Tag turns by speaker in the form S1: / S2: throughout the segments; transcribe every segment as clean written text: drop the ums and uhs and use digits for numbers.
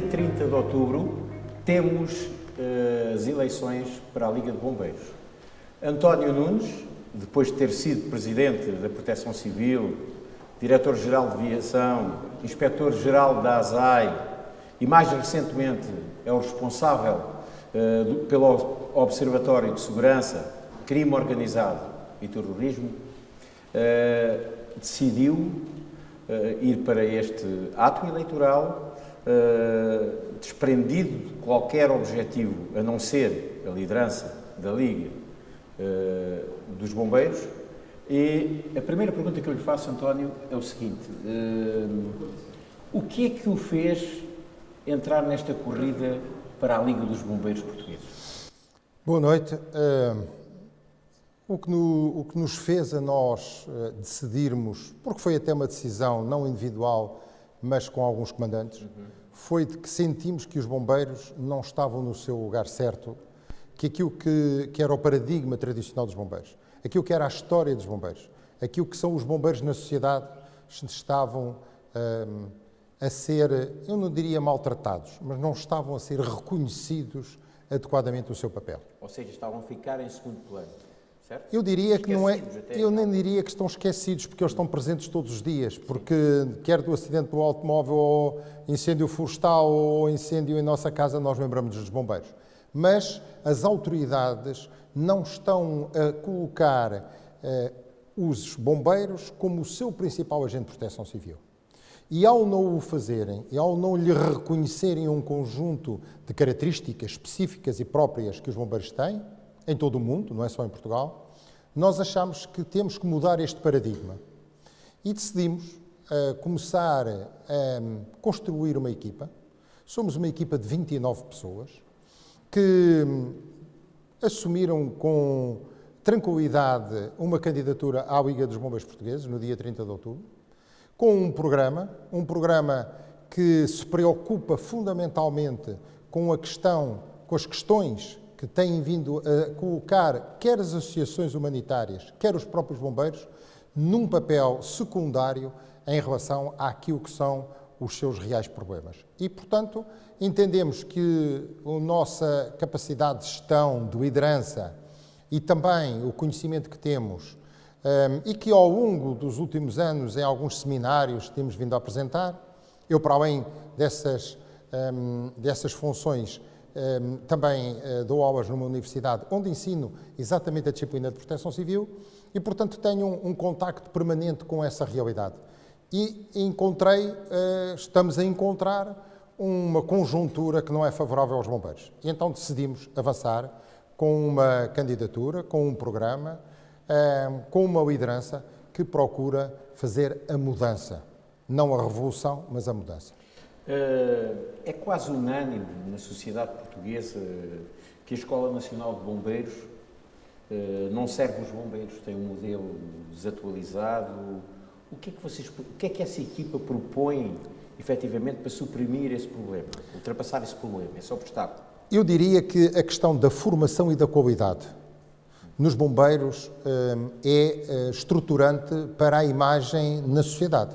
S1: 30 de outubro, temos as eleições para a Liga de Bombeiros. António Nunes, depois de ter sido Presidente da Proteção Civil, Diretor-Geral de Aviação, Inspetor-Geral da ASAI e, mais recentemente, é o responsável pelo Observatório de Segurança, Crime Organizado e Terrorismo, decidiu ir para este ato eleitoral desprendido de qualquer objetivo, a não ser a liderança da Liga dos Bombeiros. E a primeira pergunta que eu lhe faço, António, é o seguinte: o que é que o fez entrar nesta corrida para a Liga dos Bombeiros Portugueses?
S2: Boa noite. O que nos fez a nós decidirmos, porque foi até uma decisão não individual, mas com alguns comandantes, foi de que sentimos que os bombeiros não estavam no seu lugar certo, que aquilo que era o paradigma tradicional dos bombeiros, aquilo que era a história dos bombeiros, aquilo que são os bombeiros na sociedade, estavam a ser, eu não diria maltratados, mas não estavam a ser reconhecidos adequadamente o seu papel.
S1: Ou seja, estavam a ficar em segundo plano, certo?
S2: Eu diria que não é, eu nem diria que estão esquecidos, porque eles estão presentes todos os dias, porque quer do acidente do automóvel, ou incêndio florestal, ou incêndio em nossa casa, nós lembramos dos bombeiros. Mas as autoridades não estão a colocar os bombeiros como o seu principal agente de proteção civil. E ao não o fazerem, e ao não lhe reconhecerem um conjunto de características específicas e próprias que os bombeiros têm, em todo o mundo, não é só em Portugal, nós achamos que temos que mudar este paradigma. E decidimos começar a construir uma equipa. Somos uma equipa de 29 pessoas que assumiram com tranquilidade uma candidatura à Liga dos Bombeiros Portugueses, no dia 30 de outubro, com um programa que se preocupa fundamentalmente com as questões que têm vindo a colocar quer as associações humanitárias, quer os próprios bombeiros, num papel secundário em relação àquilo que são os seus reais problemas. E, portanto, entendemos que a nossa capacidade de gestão, de liderança e também o conhecimento que temos e que ao longo dos últimos anos, em alguns seminários, temos vindo a apresentar, eu, para além dessas funções, também dou aulas numa universidade onde ensino exatamente a disciplina de proteção civil e, portanto, tenho um contacto permanente com essa realidade. E estamos a encontrar uma conjuntura que não é favorável aos bombeiros. E então decidimos avançar com uma candidatura, com um programa, com uma liderança que procura fazer a mudança. Não a revolução, mas a mudança.
S1: É quase unânime na sociedade portuguesa que a Escola Nacional de Bombeiros não serve os bombeiros, tem um modelo desatualizado. O que é que essa equipa propõe, efetivamente, para suprimir esse problema, ultrapassar esse problema, esse obstáculo?
S2: Eu diria que a questão da formação e da qualidade nos bombeiros é estruturante para a imagem na sociedade.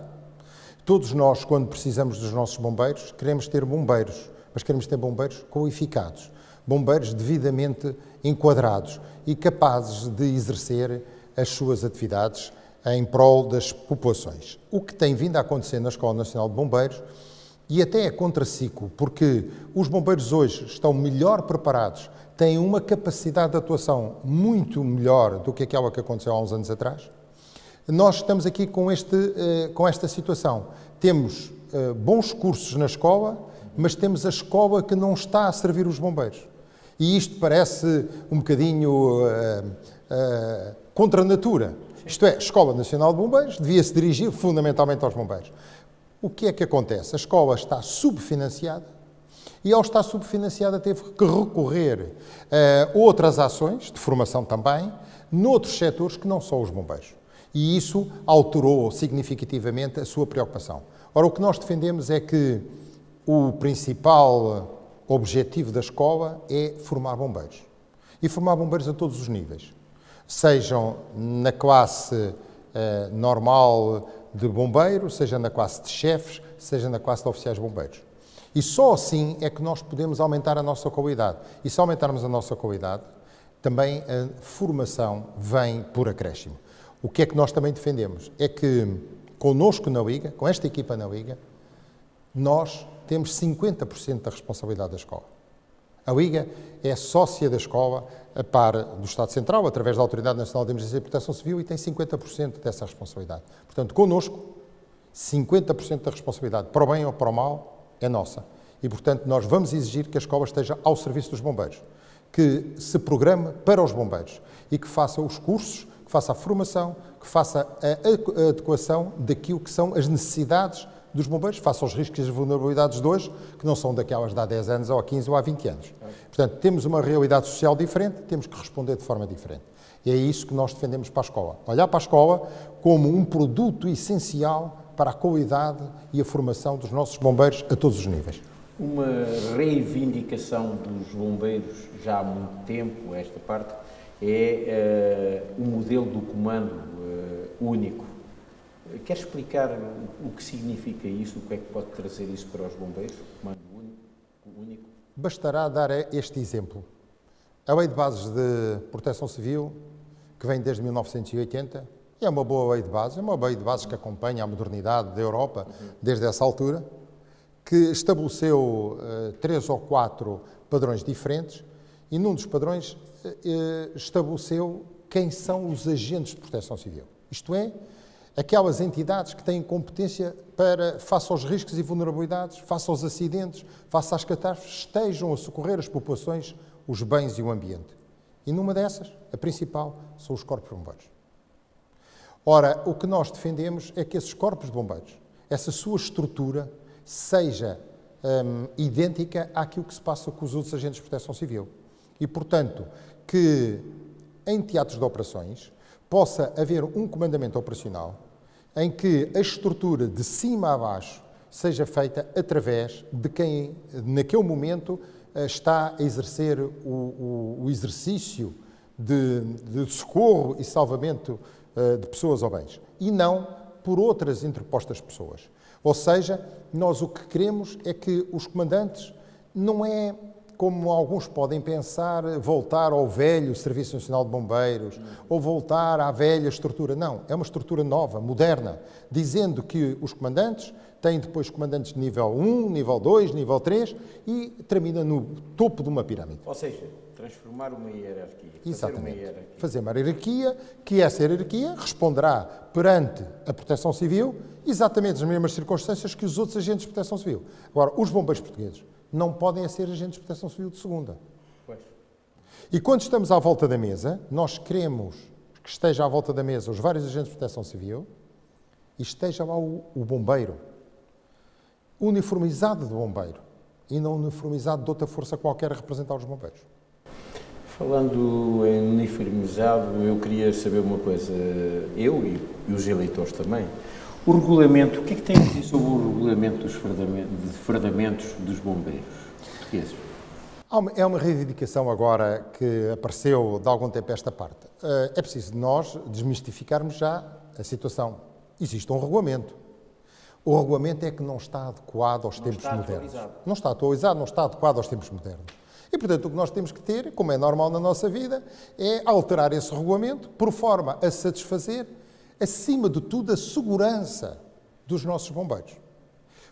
S2: Todos nós, quando precisamos dos nossos bombeiros, queremos ter bombeiros, mas queremos ter bombeiros qualificados, bombeiros devidamente enquadrados e capazes de exercer as suas atividades em prol das populações. O que tem vindo a acontecer na Escola Nacional de Bombeiros, e até é contraciclo, porque os bombeiros hoje estão melhor preparados, têm uma capacidade de atuação muito melhor do que aquela que aconteceu há uns anos atrás. Nós estamos aqui com esta situação. Temos bons cursos na escola, mas temos a escola que não está a servir os bombeiros. E isto parece um bocadinho contra a natura. Isto é, a Escola Nacional de Bombeiros devia-se dirigir fundamentalmente aos bombeiros. O que é que acontece? A escola está subfinanciada e, ao estar subfinanciada, teve que recorrer a outras ações, de formação também, noutros setores que não são os bombeiros. E isso alterou significativamente a sua preocupação. Ora, o que nós defendemos é que o principal objetivo da escola é formar bombeiros. E formar bombeiros a todos os níveis. Sejam na classe normal de bombeiro, seja na classe de chefes, seja na classe de oficiais bombeiros. E só assim é que nós podemos aumentar a nossa qualidade. E se aumentarmos a nossa qualidade, também a formação vem por acréscimo. O que é que nós também defendemos? É que connosco na Liga, com esta equipa na Liga, nós temos 50% da responsabilidade da escola. A Liga é sócia da escola, a par do Estado Central, através da Autoridade Nacional de Emergência e Proteção Civil, e tem 50% dessa responsabilidade. Portanto, connosco, 50% da responsabilidade, para o bem ou para o mal, é nossa. E, portanto, nós vamos exigir que a escola esteja ao serviço dos bombeiros, que se programe para os bombeiros e que faça os cursos, que faça a formação, que faça a adequação daquilo que são as necessidades dos bombeiros, faça os riscos e as vulnerabilidades de hoje, que não são daquelas de há 10 anos ou há 15 ou há 20 anos. Portanto, temos uma realidade social diferente, temos que responder de forma diferente. E é isso que nós defendemos para a escola. Olhar para a escola como um produto essencial para a qualidade e a formação dos nossos bombeiros a todos os níveis.
S1: Uma reivindicação dos bombeiros já há muito tempo, esta parte, é o modelo do comando único. Quer explicar o que significa isso, o que é que pode trazer isso para os bombeiros, o comando único?
S2: Bastará dar este exemplo. A Lei de Bases de Proteção Civil, que vem desde 1980, é uma boa lei de bases, é uma lei de bases que acompanha a modernidade da Europa desde essa altura, que estabeleceu 3 ou 4 padrões diferentes e num dos padrões estabeleceu quem são os agentes de proteção civil. Isto é, aquelas entidades que têm competência para, face aos riscos e vulnerabilidades, face aos acidentes, face às catástrofes, estejam a socorrer as populações, os bens e o ambiente. E numa dessas, a principal, são os corpos de bombeiros. Ora, o que nós defendemos é que esses corpos de bombeiros, essa sua estrutura, seja idêntica àquilo que se passa com os outros agentes de proteção civil. E, portanto, que em teatros de operações possa haver um comandamento operacional em que a estrutura de cima a baixo seja feita através de quem, naquele momento, está a exercer o exercício de socorro e salvamento de pessoas ou bens, e não por outras interpostas pessoas. Ou seja, nós o que queremos é que os comandantes não é, como alguns podem pensar, voltar ao velho Serviço Nacional de Bombeiros ou voltar à velha estrutura. Não, é uma estrutura nova, moderna, dizendo que os comandantes têm depois comandantes de nível 1, nível 2, nível 3 e termina no topo de uma pirâmide.
S1: Ou seja, transformar uma hierarquia.
S2: Exatamente. Fazer uma hierarquia, que essa hierarquia responderá perante a Proteção Civil exatamente nas mesmas circunstâncias que os outros agentes de Proteção Civil. Agora, os bombeiros portugueses não podem ser agentes de Proteção Civil de segunda.
S1: Pois.
S2: E quando estamos à volta da mesa, nós queremos que esteja à volta da mesa os vários agentes de Proteção Civil e esteja lá o bombeiro, uniformizado de bombeiro e não uniformizado de outra força qualquer a representar os bombeiros.
S1: Falando em uniformizado, eu queria saber uma coisa, eu e os eleitores também. O regulamento, o que é que tem a dizer sobre o regulamento dos fardamentos dos bombeiros portugueses?
S2: É uma reivindicação agora que apareceu de algum tempo esta parte. É preciso nós desmistificarmos já a situação. Existe um regulamento. O regulamento é que não está adequado aos tempos modernos. Não está atualizado, não está adequado aos tempos modernos. E, portanto, o que nós temos que ter, como é normal na nossa vida, é alterar esse regulamento por forma a satisfazer, acima de tudo, a segurança dos nossos bombeiros.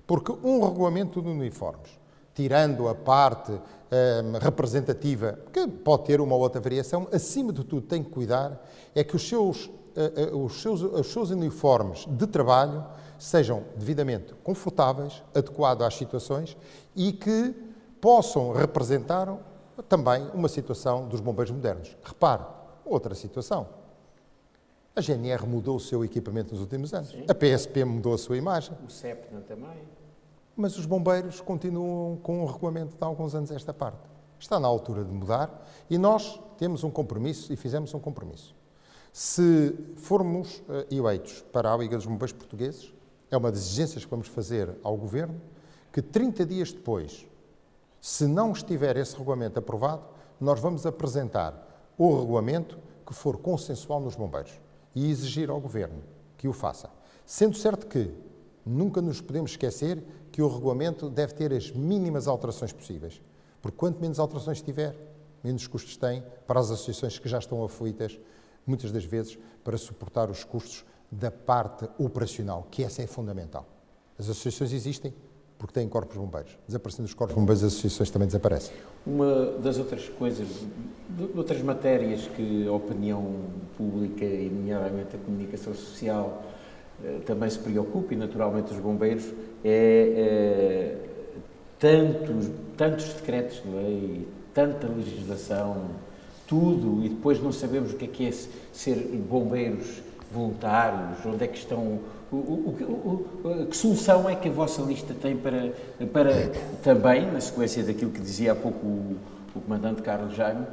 S2: Porque um regulamento de uniformes, tirando a parte representativa, que pode ter uma ou outra variação, acima de tudo tem que cuidar, é que os seus uniformes de trabalho sejam devidamente confortáveis, adequados às situações e que possam representar também uma situação dos bombeiros modernos. Repare, outra situação. A GNR mudou o seu equipamento nos últimos anos. Sim. A PSP mudou a sua imagem.
S1: O CEPNA também.
S2: Mas os bombeiros continuam com um regulamento de há alguns anos esta parte. Está na altura de mudar e nós temos um compromisso e fizemos um compromisso. Se formos eleitos para a Liga dos Bombeiros Portugueses, é uma das exigências que vamos fazer ao Governo, que 30 dias depois, se não estiver esse regulamento aprovado, nós vamos apresentar o regulamento que for consensual nos bombeiros e exigir ao Governo que o faça. Sendo certo que nunca nos podemos esquecer que o regulamento deve ter as mínimas alterações possíveis. Porque quanto menos alterações tiver, menos custos tem para as associações que já estão aflitas, muitas das vezes, para suportar os custos da parte operacional, que essa é fundamental. As associações existem porque têm corpos de bombeiros. Desaparecendo os corpos de bombeiros, as associações também desaparecem.
S1: Uma das outras coisas, de outras matérias que a opinião pública e, nomeadamente, a comunicação social também se preocupa, e naturalmente os bombeiros, é tantos decretos de lei, tanta legislação, tudo, e depois não sabemos o que é ser bombeiros voluntários, onde é que estão, que solução é que a vossa lista tem para também, na sequência daquilo que dizia há pouco o Comandante Carlos Jaime,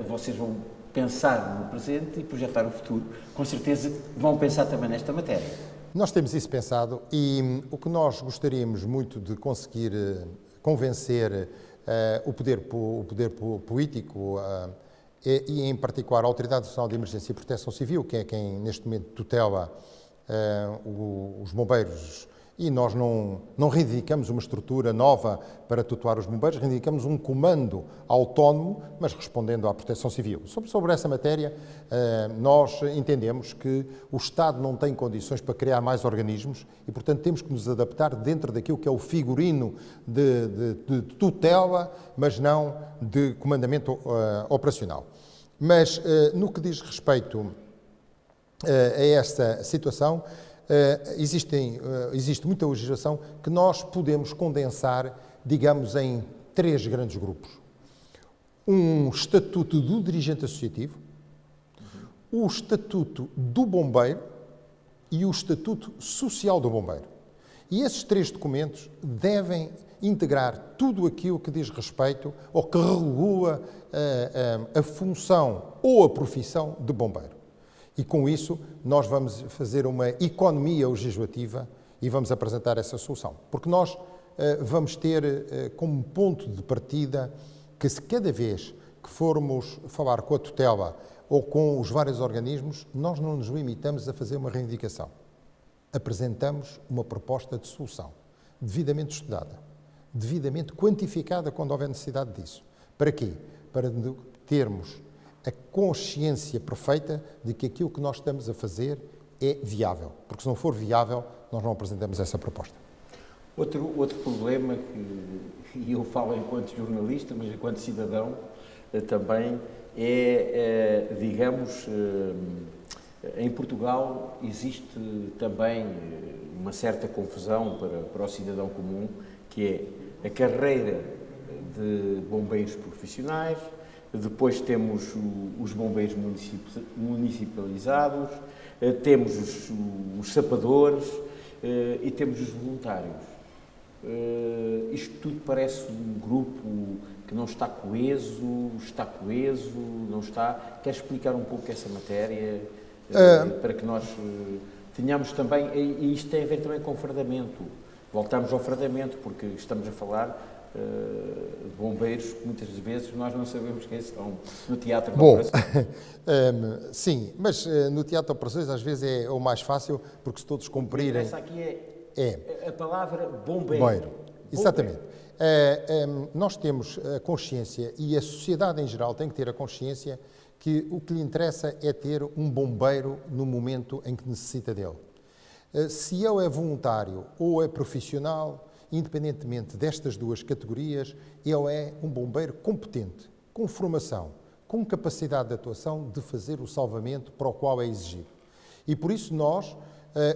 S1: vocês vão pensar no presente e projetar o futuro. Com certeza vão pensar também nesta matéria.
S2: Nós temos isso pensado e o que nós gostaríamos muito de conseguir convencer o poder político e, em particular, a Autoridade Nacional de Emergência e Proteção Civil, que é quem, neste momento, tutela os bombeiros, e nós não reivindicamos uma estrutura nova para tutelar os bombeiros, reivindicamos um comando autónomo, mas respondendo à Proteção Civil. Sobre essa matéria, nós entendemos que o Estado não tem condições para criar mais organismos e, portanto, temos que nos adaptar dentro daquilo que é o figurino de tutela, mas não de comandamento operacional. Mas, no que diz respeito a esta situação, existe muita legislação que nós podemos condensar, digamos, em 3 grandes grupos. Um estatuto do dirigente associativo, o estatuto do bombeiro e o estatuto social do bombeiro. E esses 3 documentos devem integrar tudo aquilo que diz respeito ou que regula a função ou a profissão de bombeiro. E com isso nós vamos fazer uma economia legislativa e vamos apresentar essa solução. Porque nós vamos ter como ponto de partida que se cada vez que formos falar com a tutela ou com os vários organismos, nós não nos limitamos a fazer uma reivindicação. Apresentamos uma proposta de solução, devidamente estudada, devidamente quantificada quando houver necessidade disso. Para quê? Para termos a consciência perfeita de que aquilo que nós estamos a fazer é viável. Porque se não for viável, nós não apresentamos essa proposta.
S1: Outro problema, e eu falo enquanto jornalista, mas enquanto cidadão também, é, digamos, em Portugal existe também uma certa confusão para o cidadão comum, que é a carreira de bombeiros profissionais. Depois temos os bombeiros municipalizados, temos os sapadores e temos os voluntários. Isto tudo parece um grupo que não está coeso, não está. Quer explicar um pouco essa matéria para que nós tenhamos também, e isto tem a ver também com o fardamento. Voltamos ao fardamento, porque estamos a falar de bombeiros que muitas vezes nós não sabemos quem estão no teatro de operações.
S2: Sim, mas no teatro de operações às vezes é o mais fácil, porque se todos cumprirem...
S1: Essa aqui é a palavra bombeiro.
S2: Exatamente. Nós temos a consciência, e a sociedade em geral tem que ter a consciência, que o que lhe interessa é ter um bombeiro no momento em que necessita dele. Se ele é voluntário ou é profissional, independentemente destas 2 categorias, ele é um bombeiro competente, com formação, com capacidade de atuação de fazer o salvamento para o qual é exigido. E por isso nós,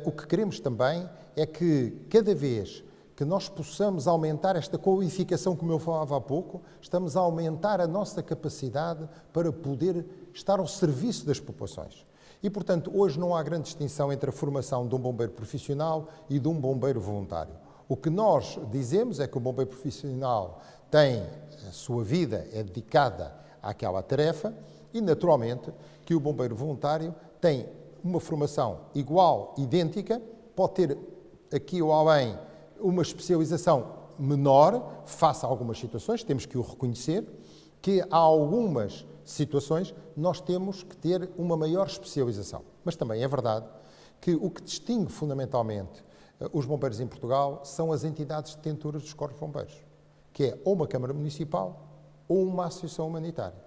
S2: o que queremos também é que cada vez que nós possamos aumentar esta qualificação, como eu falava há pouco, estamos a aumentar a nossa capacidade para poder estar ao serviço das populações. E, portanto, hoje não há grande distinção entre a formação de um bombeiro profissional e de um bombeiro voluntário. O que nós dizemos é que o bombeiro profissional tem a sua vida, é dedicada àquela tarefa e, naturalmente, que o bombeiro voluntário tem uma formação igual, idêntica, pode ter aqui ou além uma especialização menor, face a algumas situações, temos que o reconhecer, que há algumas situações nós temos que ter uma maior especialização. Mas também é verdade que o que distingue fundamentalmente os bombeiros em Portugal são as entidades detentoras dos corpos de bombeiros, que é ou uma Câmara Municipal ou uma associação humanitária.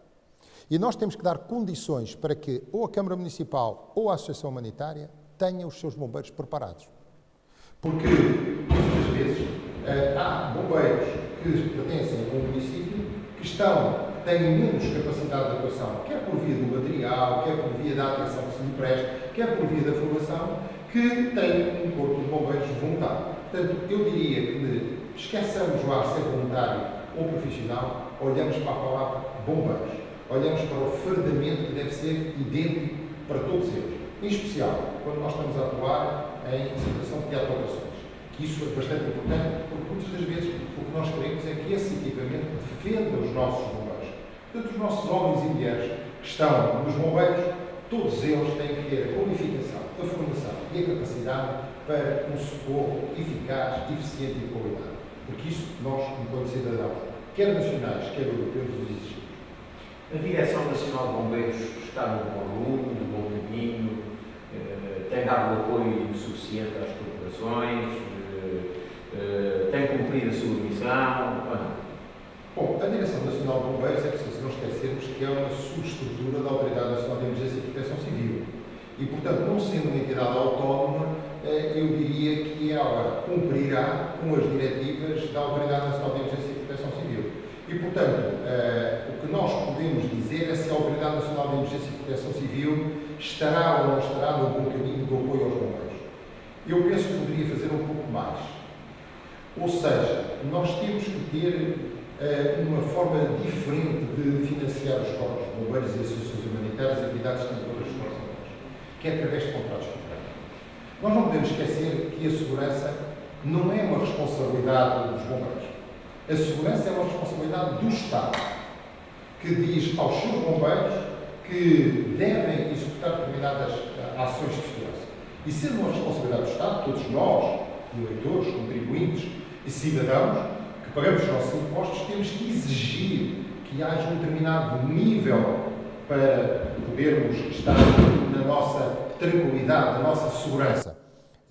S2: E nós temos que dar condições para que ou a Câmara Municipal ou a associação humanitária tenham os seus bombeiros preparados. Porque, muitas vezes, há bombeiros que pertencem a um município que têm menos capacidade de atuação, quer por via do material, quer por via da atenção que se lhe presta, quer por via da formação, que têm um corpo de bombeiros voluntário. Portanto, eu diria que esqueçamos lá ser voluntário ou profissional, olhamos para a palavra bombeiros, olhamos para o fardamento que deve ser idêntico para todos eles, em especial quando nós estamos a atuar em situação de teatro de operações. Que isso é bastante importante, porque muitas das vezes o que nós queremos é que esse equipamento defenda os nossos bombeiros. Portanto, os nossos homens e mulheres que estão nos bombeiros, todos eles têm que ter a qualificação, a formação e a capacidade para um socorro eficaz, eficiente e de qualidade. Porque isso nós, enquanto cidadãos, quer nacionais, quer europeus, os exigimos.
S3: A Direção Nacional de Bombeiros está no bom rumo, no bom caminho, tem dado o apoio suficiente às corporações, tem cumprido a sua missão.
S2: Bom, a Direção Nacional de Bombeiros é preciso não esquecermos que é uma subestrutura da Autoridade Nacional de Emergência e Proteção Civil. E, portanto, não sendo uma entidade autónoma, eu diria que ela cumprirá com as diretivas da Autoridade Nacional de Emergência e Proteção Civil. E, portanto, o que nós podemos dizer é se a Autoridade Nacional de Emergência e Proteção Civil estará ou não estará no bom caminho do apoio aos bombeiros. Eu penso que poderia fazer um pouco mais. Ou seja, nós temos que ter uma forma diferente de financiar os corpos de bombeiros e associações humanitárias e atividades detentoras dos corpos de bombeiros, que é através de contratos de programa. Nós não podemos esquecer que a segurança não é uma responsabilidade dos bombeiros. A segurança é uma responsabilidade do Estado, que diz aos seus bombeiros que devem executar determinadas ações de segurança. E sendo uma responsabilidade do Estado, todos nós, eleitores, contribuintes e cidadãos, que pagamos os nossos impostos, temos que exigir que haja um determinado nível para podermos estar na nossa tranquilidade, na nossa segurança.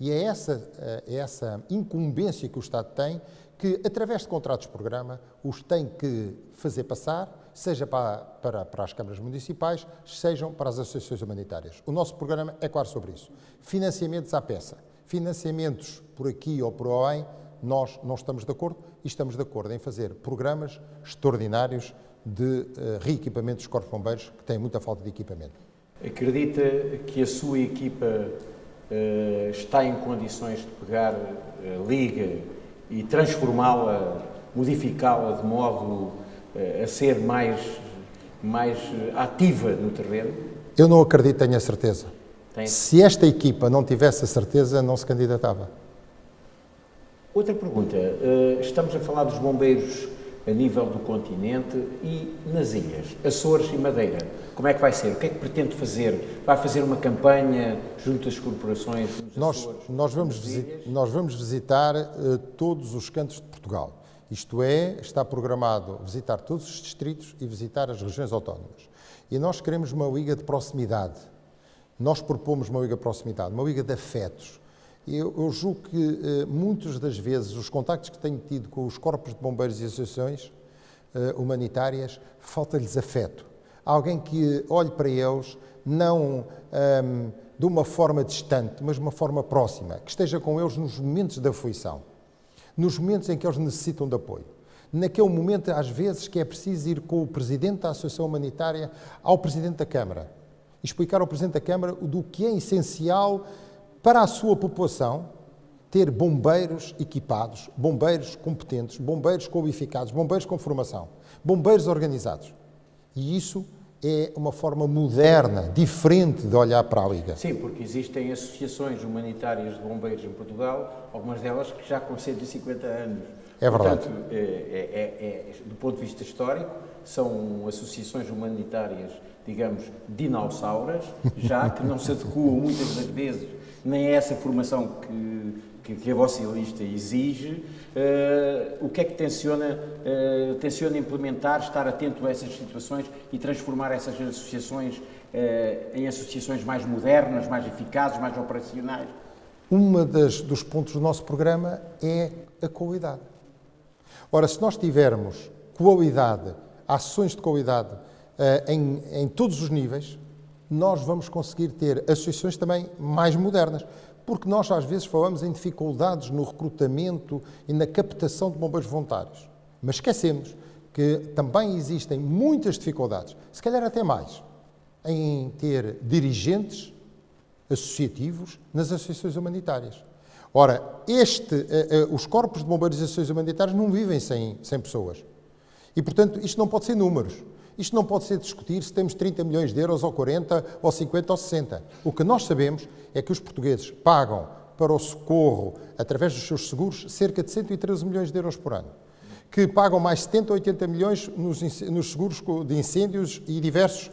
S2: E é essa incumbência que o Estado tem, que através de contratos de programa os tem que fazer passar, seja para as câmaras municipais, sejam para as associações humanitárias. O nosso programa é claro sobre isso. Financiamentos à peça. Financiamentos por aqui ou por além, nós não estamos de acordo e estamos de acordo em fazer programas extraordinários de reequipamento dos corpos de bombeiros que têm muita falta de equipamento.
S1: Acredita que a sua equipa está em condições de pegar a Liga e transformá-la, modificá-la de modo a ser mais ativa no terreno?
S2: Eu não acredito, tenho a certeza. Se esta equipa não tivesse a certeza, não se candidatava.
S1: Outra pergunta. Estamos a falar dos bombeiros a nível do continente e nas ilhas, Açores e Madeira. Como é que vai ser? O que é que pretende fazer? Vai fazer uma campanha junto às corporações nos Açores?
S2: Nós vamos visitar todos os cantos de Portugal. Isto é, está programado visitar todos os distritos e visitar as regiões autónomas. E nós queremos uma liga de proximidade. Nós propomos uma liga de proximidade, uma liga de afetos. Eu julgo que muitas das vezes os contactos que tenho tido com os corpos de bombeiros e associações humanitárias, falta-lhes afeto. Alguém que olhe para eles não de uma forma distante, mas de uma forma próxima, que esteja com eles nos momentos de aflição, nos momentos em que eles necessitam de apoio. Naquele momento, às vezes, que é preciso ir com o Presidente da Associação Humanitária ao Presidente da Câmara, e explicar ao Presidente da Câmara do que é essencial para a sua população ter bombeiros equipados, bombeiros competentes, bombeiros qualificados, bombeiros com formação, bombeiros organizados. E isso é uma forma moderna, diferente de olhar para a Liga.
S1: Sim, porque existem associações humanitárias de bombeiros em Portugal, algumas delas que já com 150 anos.
S2: É verdade.
S1: Portanto, do ponto de vista histórico, são associações humanitárias, digamos, dinossauras, já que não se adequam muitas das vezes nem a essa formação que a vossa lista exige. O que é que tenciona implementar, estar atento a essas situações e transformar essas associações em associações mais modernas, mais eficazes, mais operacionais?
S2: dos pontos do nosso programa é a qualidade. Ora, se nós tivermos qualidade, ações de qualidade em todos os níveis, nós vamos conseguir ter associações também mais modernas. Porque nós às vezes falamos em dificuldades no recrutamento e na captação de bombeiros voluntários. Mas esquecemos que também existem muitas dificuldades, se calhar até mais, em ter dirigentes associativos nas associações humanitárias. Ora, os corpos de bombeiros e associações humanitárias não vivem sem pessoas. E, portanto, isto não pode ser números. Isto não pode ser discutir se temos 30 milhões de euros, ou 40, ou 50, ou 60. O que nós sabemos é que os portugueses pagam para o socorro, através dos seus seguros, cerca de 113 milhões de euros por ano. Que pagam mais 70 ou 80 milhões nos seguros de incêndios e diversos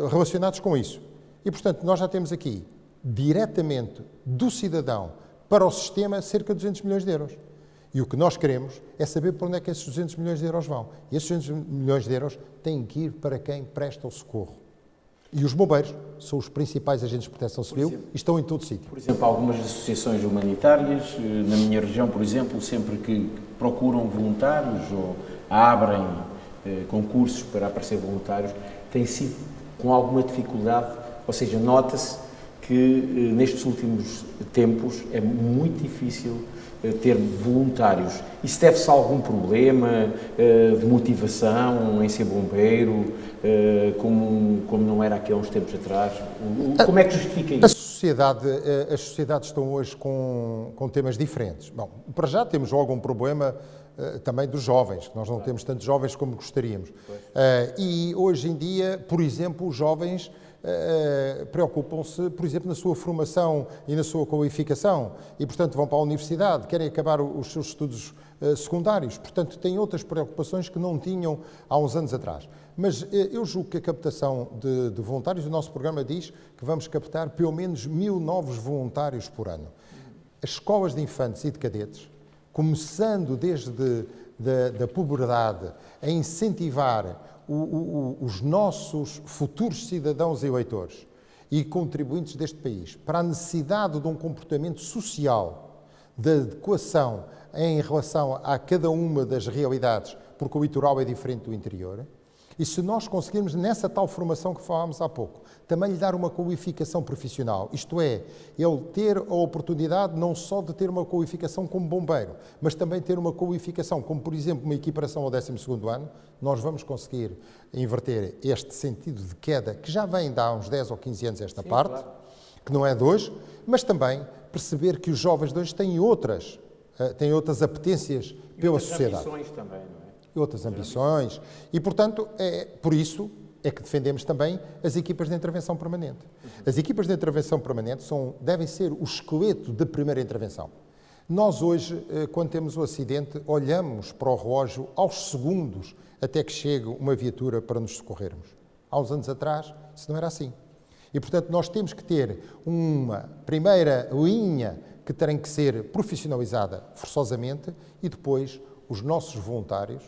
S2: relacionados com isso. E, portanto, nós já temos aqui, diretamente do cidadão para o sistema, cerca de 200 milhões de euros. E o que nós queremos é saber para onde é que esses 200 milhões de euros vão. E esses 200 milhões de euros têm que ir para quem presta o socorro. E os bombeiros são os principais agentes de proteção civil e estão em todo sítio.
S1: Por exemplo, algumas associações humanitárias, na minha região, por exemplo, sempre que procuram voluntários ou abrem concursos para aparecer voluntários, têm sido com alguma dificuldade, ou seja, nota-se que nestes últimos tempos é muito difícil ter voluntários. Isso deve-se a algum problema de motivação em ser bombeiro, como não era aqui há uns tempos atrás? Como é que justifica isso?
S2: As sociedades estão hoje com temas diferentes. Bom, para já temos logo um problema também dos jovens, que nós não temos tantos jovens como gostaríamos. E hoje em dia, por exemplo, os jovens preocupam-se, por exemplo, na sua formação e na sua qualificação e, portanto, vão para a universidade, querem acabar os seus estudos secundários, portanto, têm outras preocupações que não tinham há uns anos atrás. Mas eu julgo que a captação de voluntários, o nosso programa diz que vamos captar pelo menos 1000 novos voluntários por ano. As escolas de infantes e de cadetes, começando desde da puberdade, a incentivar os nossos futuros cidadãos e eleitores e contribuintes deste país para a necessidade de um comportamento social, de adequação em relação a cada uma das realidades, porque o litoral é diferente do interior. E se nós conseguirmos, nessa tal formação que falámos há pouco, também lhe dar uma qualificação profissional, isto é, ele ter a oportunidade não só de ter uma qualificação como bombeiro, mas também ter uma qualificação como, por exemplo, uma equiparação ao 12º ano, nós vamos conseguir inverter este sentido de queda, que já vem de há uns 10 ou 15 anos esta parte, claro, que não é de hoje, mas também perceber que os jovens de hoje têm outras apetências pela sociedade.
S1: Ambições também, não é?
S2: Outras ambições. E, portanto, por isso é que defendemos também as equipas de intervenção permanente. As equipas de intervenção permanente devem ser o esqueleto de primeira intervenção. Nós hoje, quando temos o acidente, olhamos para o relógio aos segundos até que chegue uma viatura para nos socorrermos. Há uns anos atrás, isso não era assim. E, portanto, nós temos que ter uma primeira linha que tem que ser profissionalizada forçosamente e depois os nossos voluntários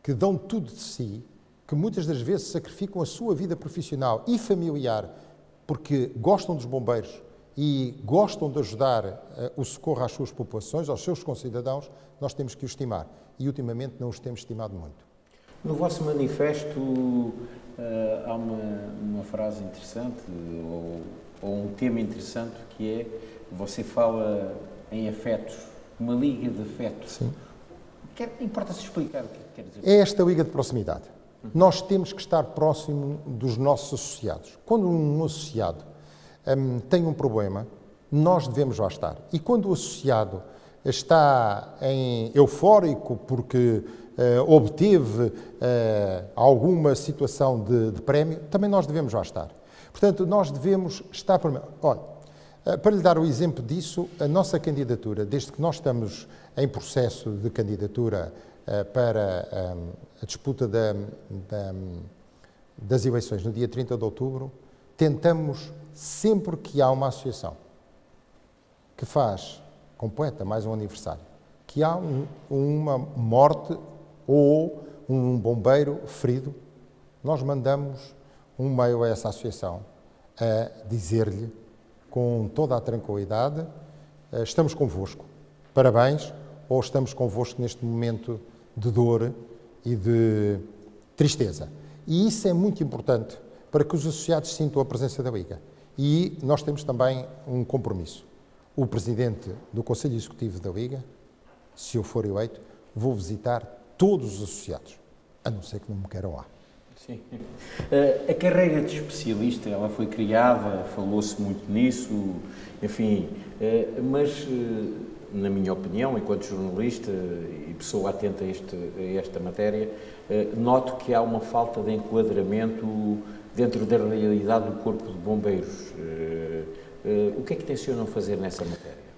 S2: que dão tudo de si, que muitas das vezes sacrificam a sua vida profissional e familiar porque gostam dos bombeiros e gostam de ajudar o socorro às suas populações, aos seus concidadãos, nós temos que os estimar. E, ultimamente, não os temos estimado muito.
S1: No vosso manifesto há uma frase interessante, ou um tema interessante, que é, você fala em afetos, uma liga de afetos.
S2: Sim.
S1: Importa-se explicar o que quer dizer?
S2: É esta liga de proximidade. Nós temos que estar próximo dos nossos associados. Quando um associado tem um problema, nós devemos lá estar. E quando o associado está eufórico porque obteve alguma situação de prémio, também nós devemos lá estar. Portanto, nós devemos estar... Olha, para lhe dar o exemplo disso, a nossa candidatura, desde que nós estamos em processo de candidatura para a disputa das eleições no dia 30 de outubro, tentamos, sempre que há uma associação que faz, completa mais um aniversário, que há uma morte ou um bombeiro ferido, nós mandamos um e-mail a essa associação a dizer-lhe com toda a tranquilidade estamos convosco, parabéns, ou estamos convosco neste momento de dor e de tristeza. E isso é muito importante para que os associados sintam a presença da Liga. E nós temos também um compromisso. O Presidente do Conselho Executivo da Liga, se eu for eleito, vou visitar todos os associados, a não ser que não me queiram lá.
S1: Sim. A carreira de especialista, ela foi criada, falou-se muito nisso, enfim, mas, na minha opinião, enquanto jornalista e pessoa atenta a esta matéria, noto que há uma falta de enquadramento dentro da realidade do Corpo de Bombeiros. O que é que tencionam fazer nessa matéria?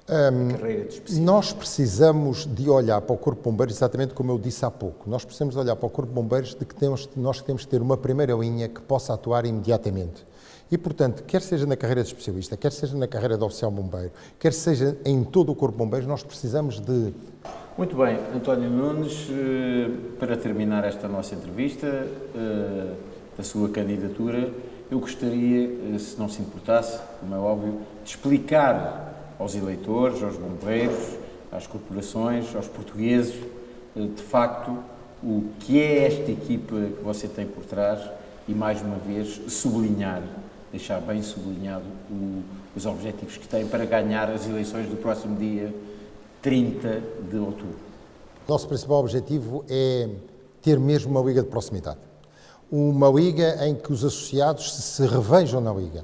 S1: Carreira de especialista.
S2: Nós precisamos de olhar para o Corpo de Bombeiros, exatamente como eu disse há pouco. Nós precisamos de olhar para o Corpo de Bombeiros de que nós temos que ter uma primeira linha que possa atuar imediatamente. E, portanto, quer seja na carreira de especialista, quer seja na carreira de oficial bombeiro, quer seja em todo o Corpo de Bombeiros, nós precisamos de...
S1: Muito bem, António Nunes, para terminar esta nossa entrevista, da sua candidatura, eu gostaria, se não se importasse, como é óbvio, de explicar aos eleitores, aos bombeiros, às corporações, aos portugueses, de facto, o que é esta equipa que você tem por trás e, mais uma vez, sublinhar, deixar bem sublinhado os objetivos que tem para ganhar as eleições do próximo dia 30 de outubro.
S2: O nosso principal objetivo é ter mesmo uma Liga de proximidade. Uma Liga em que os associados se revejam na Liga,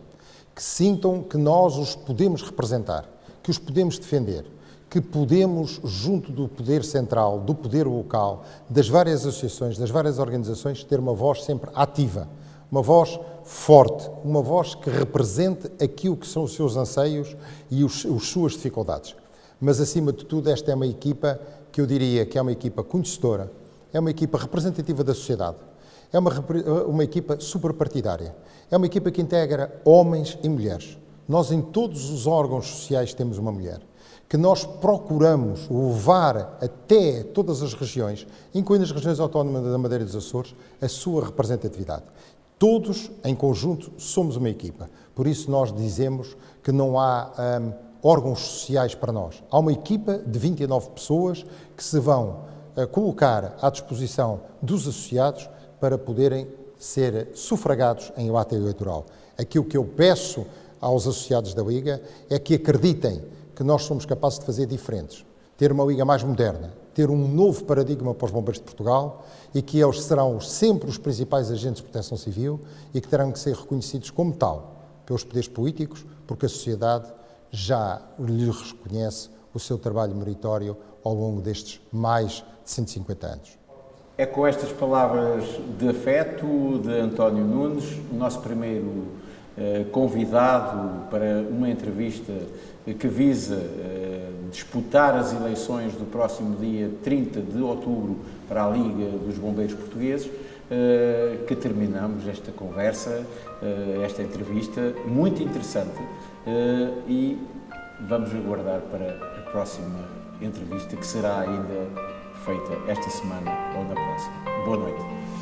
S2: que sintam que nós os podemos representar, que os podemos defender, que podemos, junto do poder central, do poder local, das várias associações, das várias organizações, ter uma voz sempre ativa, uma voz forte, uma voz que represente aquilo que são os seus anseios e as suas dificuldades. Mas, acima de tudo, esta é uma equipa que eu diria que é uma equipa conhecedora, é uma equipa representativa da sociedade, é uma equipa superpartidária, é uma equipa que integra homens e mulheres. Nós, em todos os órgãos sociais, temos uma mulher, que nós procuramos levar até todas as regiões, incluindo as regiões autónomas da Madeira e dos Açores, a sua representatividade. Todos, em conjunto, somos uma equipa. Por isso, nós dizemos que não há órgãos sociais para nós. Há uma equipa de 29 pessoas que se vão colocar à disposição dos associados para poderem ser sufragados em ato eleitoral. Aquilo que eu peço aos associados da Liga é que acreditem que nós somos capazes de fazer diferentes, ter uma Liga mais moderna, ter um novo paradigma para os bombeiros de Portugal e que eles serão sempre os principais agentes de proteção civil e que terão que ser reconhecidos como tal pelos poderes políticos, porque a sociedade já lhes reconhece o seu trabalho meritório ao longo destes mais de 150 anos.
S1: É com estas palavras de afeto de António Nunes, o nosso primeiro convidado para uma entrevista que visa disputar as eleições do próximo dia 30 de outubro para a Liga dos Bombeiros Portugueses, que terminamos esta conversa, esta entrevista muito interessante, e vamos aguardar para a próxima entrevista que será ainda feita esta semana ou na próxima. Boa noite.